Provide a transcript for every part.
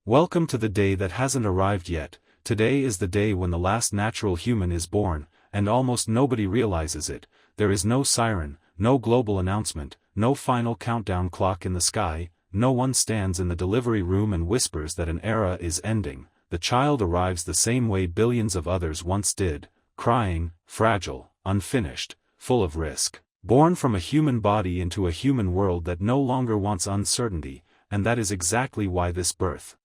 Welcome to the day that hasn't arrived yet. Today is the day when the last natural human is born, and almost nobody realizes it. There is no siren, no global announcement, no final countdown clock in the sky. No one stands in the delivery room and whispers that an era is ending. The child arrives the same way billions of others once did, crying, fragile, unfinished, full of risk. Born from a human body into a human world that no longer wants uncertainty, and that is exactly why this birth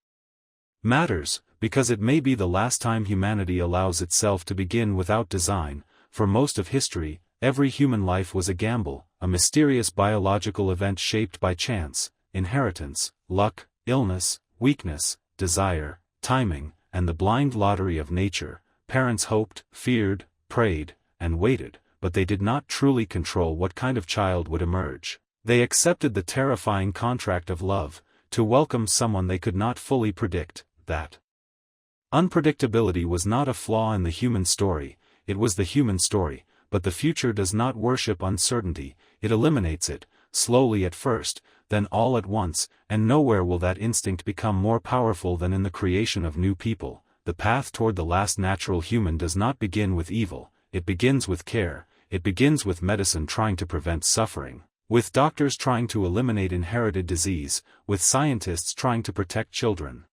matters, because it may be the last time humanity allows itself to begin without design. For most of history, every human life was a gamble, a mysterious biological event shaped by chance, inheritance, luck, illness, weakness, desire, timing, and the blind lottery of nature. Parents hoped, feared, prayed, and waited, but they did not truly control what kind of child would emerge. They accepted the terrifying contract of love, to welcome someone they could not fully predict. That unpredictability was not a flaw in the human story, it was the human story. But the future does not worship uncertainty, it eliminates it, slowly at first, then all at once, and nowhere will that instinct become more powerful than in the creation of new people. The path toward the last natural human does not begin with evil, it begins with care, it begins with medicine trying to prevent suffering, with doctors trying to eliminate inherited disease, with scientists trying to protect children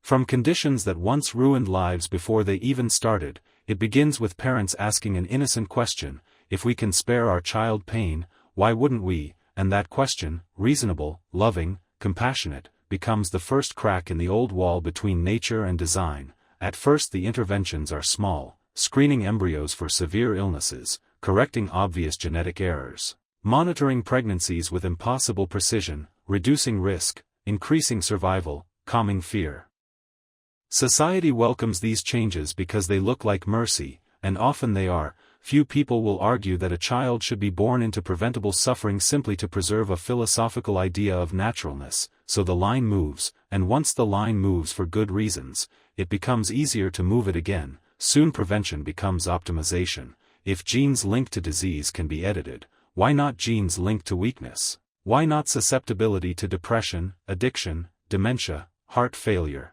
from conditions that once ruined lives before they even started. It begins with parents asking an innocent question: if we can spare our child pain, why wouldn't we? And that question, reasonable, loving, compassionate, becomes the first crack in the old wall between nature and design. At first the interventions are small, screening embryos for severe illnesses, correcting obvious genetic errors, monitoring pregnancies with impossible precision, reducing risk, increasing survival, calming fear. Society welcomes these changes because they look like mercy, and often they are. Few people will argue that a child should be born into preventable suffering simply to preserve a philosophical idea of naturalness. So the line moves, and once the line moves for good reasons, it becomes easier to move it again. Soon prevention becomes optimization. If genes linked to disease can be edited, why not genes linked to weakness? Why not susceptibility to depression, addiction, dementia, heart failure?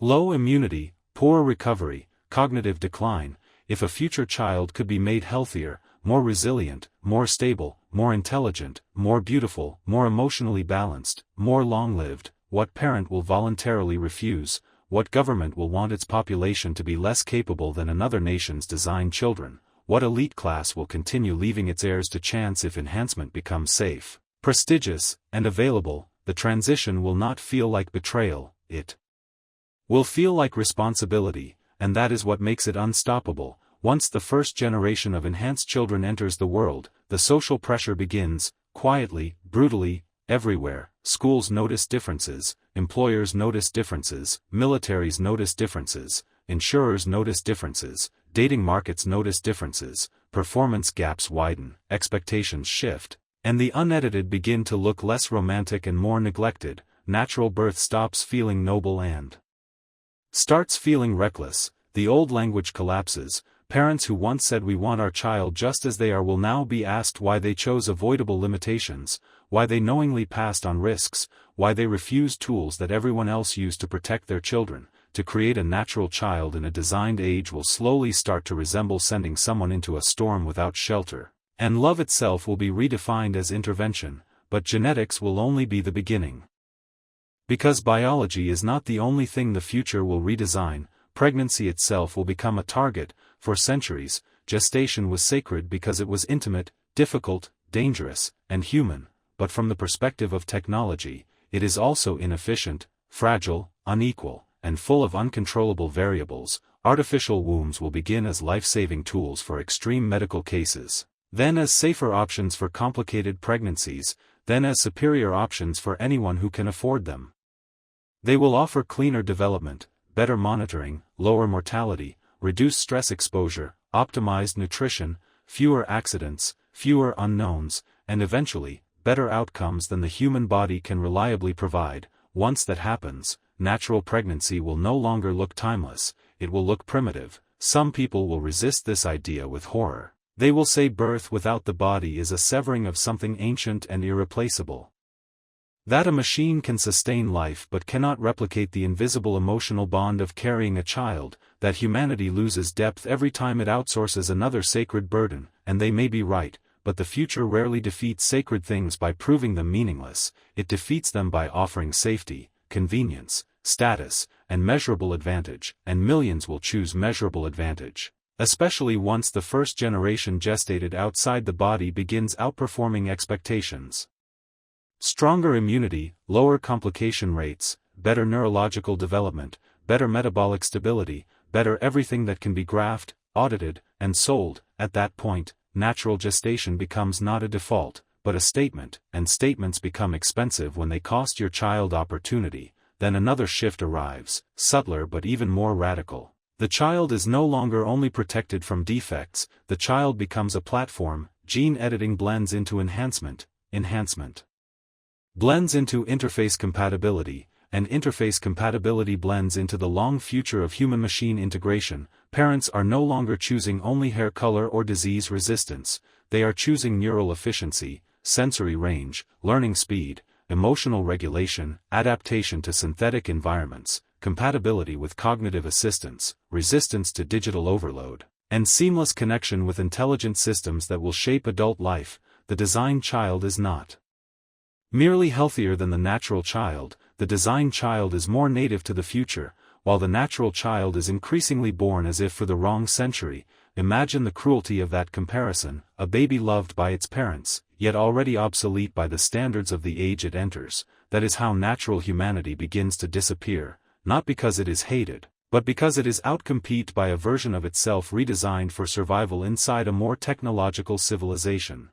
Low immunity, poor recovery, cognitive decline. If a future child could be made healthier, more resilient, more stable, more intelligent, more beautiful, more emotionally balanced, more long-lived, what parent will voluntarily refuse? What government will want its population to be less capable than another nation's designed children? What elite class will continue leaving its heirs to chance if enhancement becomes safe, prestigious, and available? The transition will not feel like betrayal, it will feel like responsibility, and that is what makes it unstoppable. Once the first generation of enhanced children enters the world, the social pressure begins, quietly, brutally, everywhere. Schools notice differences, employers notice differences, militaries notice differences, insurers notice differences, dating markets notice differences, performance gaps widen, expectations shift, and the unedited begin to look less romantic and more neglected. Natural birth stops feeling noble and starts feeling reckless. The old language collapses. Parents who once said we want our child just as they are will now be asked why they chose avoidable limitations, why they knowingly passed on risks, why they refused tools that everyone else used to protect their children. To create a natural child in a designed age will slowly start to resemble sending someone into a storm without shelter, and love itself will be redefined as intervention, but genetics will only be the beginning. Because biology is not the only thing the future will redesign, pregnancy itself will become a target. For centuries, gestation was sacred because it was intimate, difficult, dangerous, and human, but from the perspective of technology, it is also inefficient, fragile, unequal, and full of uncontrollable variables. Artificial wombs will begin as life-saving tools for extreme medical cases, then as safer options for complicated pregnancies, then as superior options for anyone who can afford them. They will offer cleaner development, better monitoring, lower mortality, reduced stress exposure, optimized nutrition, fewer accidents, fewer unknowns, and eventually, better outcomes than the human body can reliably provide. Once that happens, natural pregnancy will no longer look timeless, it will look primitive. Some people will resist this idea with horror. They will say birth without the body is a severing of something ancient and irreplaceable. That a machine can sustain life but cannot replicate the invisible emotional bond of carrying a child, that humanity loses depth every time it outsources another sacred burden, and they may be right, but the future rarely defeats sacred things by proving them meaningless, it defeats them by offering safety, convenience, status, and measurable advantage, and millions will choose measurable advantage, especially once the first generation gestated outside the body begins outperforming expectations. Stronger immunity, lower complication rates, better neurological development, better metabolic stability, better everything that can be graphed, audited, and sold. At that point, natural gestation becomes not a default, but a statement, and statements become expensive when they cost your child opportunity. Then another shift arrives, subtler but even more radical. The child is no longer only protected from defects, the child becomes a platform. Gene editing blends into enhancement blends into interface compatibility, and interface compatibility blends into the long future of human-machine integration. Parents are no longer choosing only hair color or disease resistance, they are choosing neural efficiency, sensory range, learning speed, emotional regulation, adaptation to synthetic environments, compatibility with cognitive assistance, resistance to digital overload, and seamless connection with intelligent systems that will shape adult life. The designed child is not merely healthier than the natural child, the designed child is more native to the future, while the natural child is increasingly born as if for the wrong century. Imagine the cruelty of that comparison, a baby loved by its parents, yet already obsolete by the standards of the age it enters. That is how natural humanity begins to disappear, not because it is hated, but because it is outcompeted by a version of itself redesigned for survival inside a more technological civilization.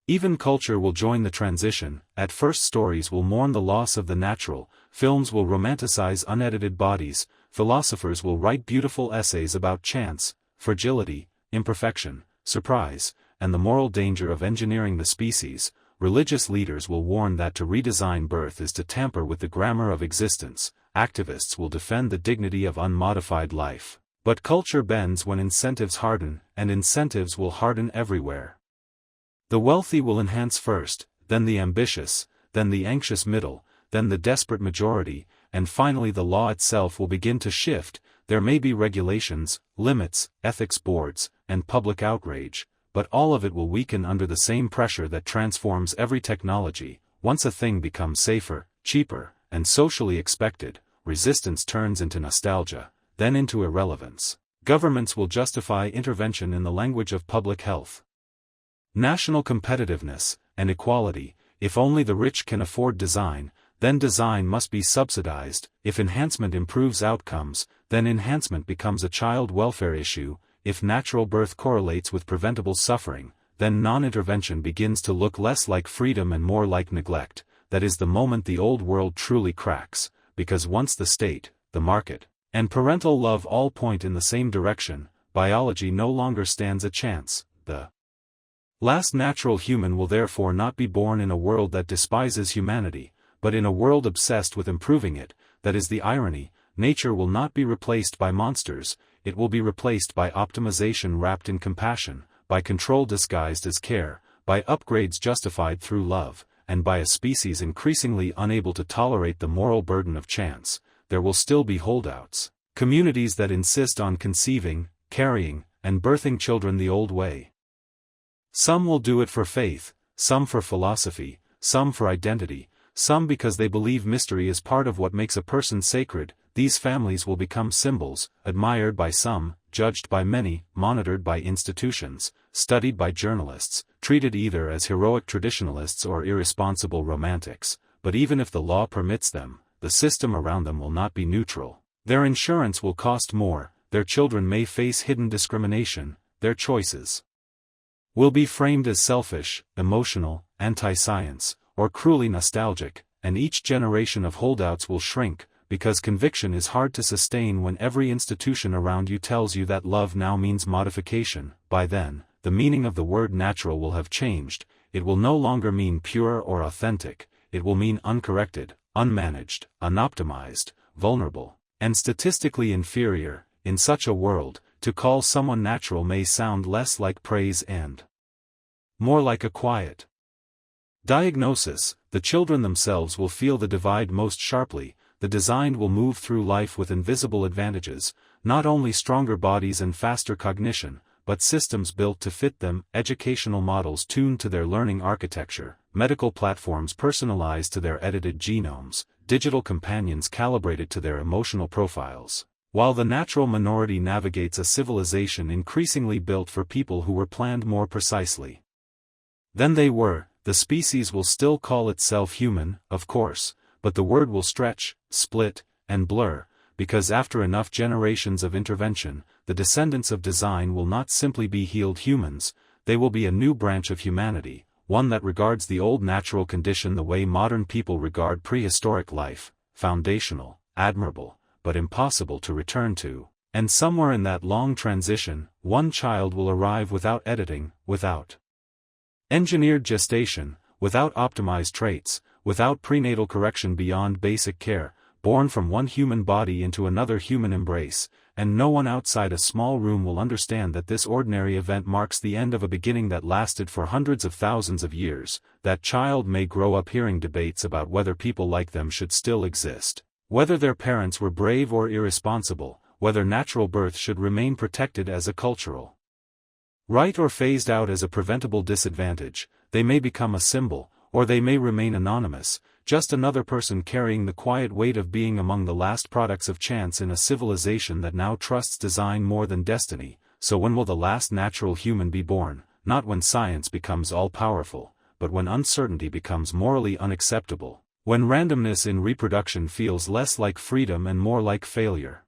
Even culture will join the transition. At first, stories will mourn the loss of the natural, films will romanticize unedited bodies, philosophers will write beautiful essays about chance, fragility, imperfection, surprise, and the moral danger of engineering the species. Religious leaders will warn that to redesign birth is to tamper with the grammar of existence. Activists will defend the dignity of unmodified life. But culture bends when incentives harden, and incentives will harden everywhere. The wealthy will enhance first, then the ambitious, then the anxious middle, then the desperate majority, and finally the law itself will begin to shift. There may be regulations, limits, ethics boards, and public outrage, but all of it will weaken under the same pressure that transforms every technology. Once a thing becomes safer, cheaper, and socially expected, resistance turns into nostalgia, then into irrelevance. Governments will justify intervention in the language of public health, national competitiveness, and equality. If only the rich can afford design, then design must be subsidized. If enhancement improves outcomes, then enhancement becomes a child welfare issue. If natural birth correlates with preventable suffering, then non-intervention begins to look less like freedom and more like neglect. That is the moment the old world truly cracks, because once the state, the market, and parental love all point in the same direction, biology no longer stands a chance. The last natural human will therefore not be born in a world that despises humanity, but in a world obsessed with improving it. That is the irony. Nature will not be replaced by monsters, it will be replaced by optimization wrapped in compassion, by control disguised as care, by upgrades justified through love, and by a species increasingly unable to tolerate the moral burden of chance. There will still be holdouts, communities that insist on conceiving, carrying, and birthing children the old way. Some will do it for faith, some for philosophy, some for identity, some because they believe mystery is part of what makes a person sacred. These families will become symbols, admired by some, judged by many, monitored by institutions, studied by journalists, treated either as heroic traditionalists or irresponsible romantics. But even if the law permits them, the system around them will not be neutral. Their insurance will cost more, their children may face hidden discrimination, their choices will be framed as selfish, emotional, anti-science, or cruelly nostalgic, and each generation of holdouts will shrink, because conviction is hard to sustain when every institution around you tells you that love now means modification. By then, the meaning of the word natural will have changed. It will no longer mean pure or authentic, it will mean uncorrected, unmanaged, unoptimized, vulnerable, and statistically inferior. In such a world, to call someone natural may sound less like praise and more like a quiet Diagnosis: the children themselves will feel the divide most sharply. The designed will move through life with invisible advantages, not only stronger bodies and faster cognition, but systems built to fit them, educational models tuned to their learning architecture, medical platforms personalized to their edited genomes, digital companions calibrated to their emotional profiles, while the natural minority navigates a civilization increasingly built for people who were planned more precisely than they were. The species will still call itself human, of course, but the word will stretch, split, and blur, because after enough generations of intervention, the descendants of design will not simply be healed humans, they will be a new branch of humanity, one that regards the old natural condition the way modern people regard prehistoric life, foundational, admirable, but impossible to return to. And somewhere in that long transition, one child will arrive without editing, without engineered gestation, without optimized traits, without prenatal correction beyond basic care, born from one human body into another human embrace, and no one outside a small room will understand that this ordinary event marks the end of a beginning that lasted for hundreds of thousands of years. That child may grow up hearing debates about whether people like them should still exist, whether their parents were brave or irresponsible, whether natural birth should remain protected as a cultural right or phased out as a preventable disadvantage. They may become a symbol, or they may remain anonymous, just another person carrying the quiet weight of being among the last products of chance in a civilization that now trusts design more than destiny. So when will the last natural human be born? Not when science becomes all-powerful, but when uncertainty becomes morally unacceptable, when randomness in reproduction feels less like freedom and more like failure.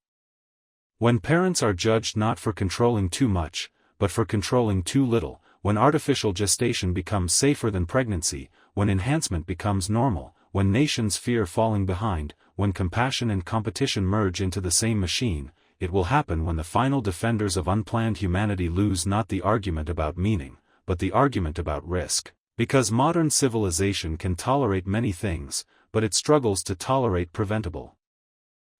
When parents are judged not for controlling too much, but for controlling too little, when artificial gestation becomes safer than pregnancy, when enhancement becomes normal, when nations fear falling behind, when compassion and competition merge into the same machine, it will happen when the final defenders of unplanned humanity lose not the argument about meaning, but the argument about risk. Because modern civilization can tolerate many things, but it struggles to tolerate preventable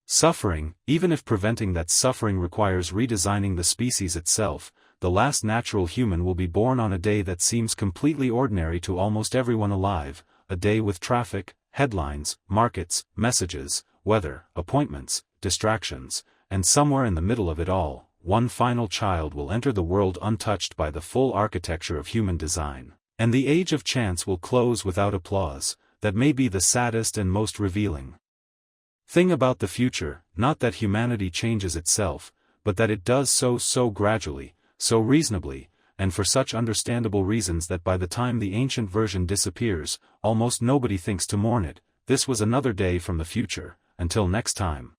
suffering, even if preventing that suffering requires redesigning the species itself. The last natural human will be born on a day that seems completely ordinary to almost everyone alive, a day with traffic, headlines, markets, messages, weather, appointments, distractions, and somewhere in the middle of it all, one final child will enter the world untouched by the full architecture of human design, and the age of chance will close without applause. That may be the saddest and most revealing thing about the future, not that humanity changes itself, but that it does so gradually, so reasonably, and for such understandable reasons that by the time the ancient version disappears, almost nobody thinks to mourn it. This was another day from the future. Until next time.